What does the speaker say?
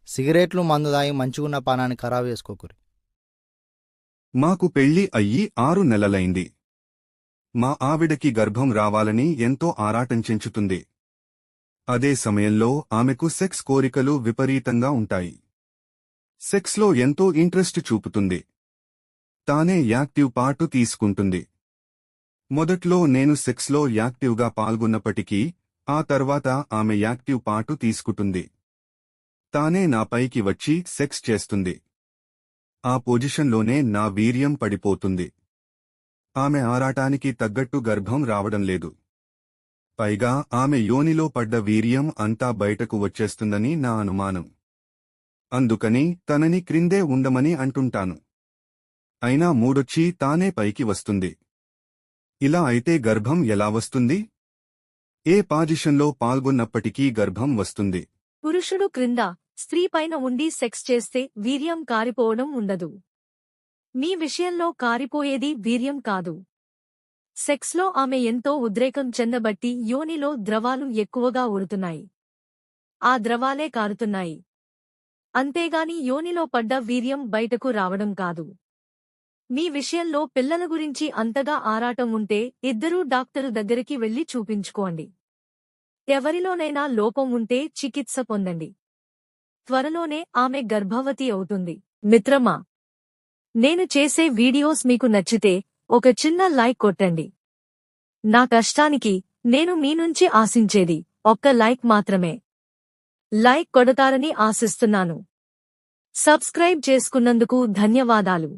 సిగరెట్లు మందు దాగి మంచిగున్న పానాన్ని ఖరాబు చేసుకోకురి. మాకు పెళ్లి అయ్యి 6 నెలలైంది. మా ఆవిడకి గర్భం రావాలని ఎంతో ఆరాటం చెంచుతుంది. అదే సమయంలో ఆమెకు సెక్స్ కోరికలు విపరీతంగా ఉంటాయి. సెక్స్లో ఎంతో ఇంట్రెస్ట్ చూపుతుంది. తానే యాక్టివ్ పార్టు తీసుకుంటుంది. మొదట్లో నేను సెక్స్లో యాక్టివ్గా పాల్గొన్నప్పటికీ ఆ తర్వాత ఆమె యాక్టివ్ పార్టు తీసుకుంటుంది. తానే నాపైకి వచ్చి సెక్స్ చేస్తుంది. ఆ పొజిషన్లోనే నా వీర్యం పడిపోతుంది. ఆమె ఆరాటానికి తగ్గట్టు గర్భం రావడం లేదు. పైగా ఆమె యోనిలో పడ్డ వీర్యం అంతా బయటకు వచ్చేస్తుందని నా అనుమానం. అందుకని తనని క్రిందే ఉండమని అంటుంటాను. అయినా మూడొచ్చి తానే పైకి వస్తుంది. ఇలా అయితే గర్భం ఎలా వస్తుంది? ఏ పొజిషన్లో పాల్గొన్నప్పటికీ గర్భం వస్తుంది. పురుషుడు క్రింద, స్త్రీ పైన ఉండి సెక్స్ చేస్తే వీర్యం కారిపోవడం ఉండదు. మీ విషయంలో కారిపోయేది వీర్యం కాదు. సెక్స్లో ఆమె ఎంతో ఉద్రేకం చెందబట్టి యోనిలో ద్రవాలు ఎక్కువగా ఊరుతున్నాయి. ఆ ద్రవాలే కారుతున్నాయి. అంతేగాని యోనిలో పడ్డ వీర్యం బయటకు రావడం కాదు. మీ విషయంలో పిల్లల గురించి అంతగా ఆరాటం ఉంటే ఇద్దరూ డాక్టరు దగ్గరికి వెళ్లి చూపించుకోండి. ఎవరిలోనైనా లోపం ఉంటే చికిత్స పొందండి. త్వరలోనే ఆమె గర్భవతి అవుతుంది. మిత్రమా, నేను చేసే వీడియోస్ మీకు నచ్చితే ఒక చిన్న లైక్ కొట్టండి. నా కష్టానికి నేను మీ నుంచి ఆశించేది ఒక్క లైక్ మాత్రమే. లైక్ కొడతారని ఆశిస్తున్నాను. సబ్స్క్రైబ్ చేసుకున్నందుకు ధన్యవాదాలు.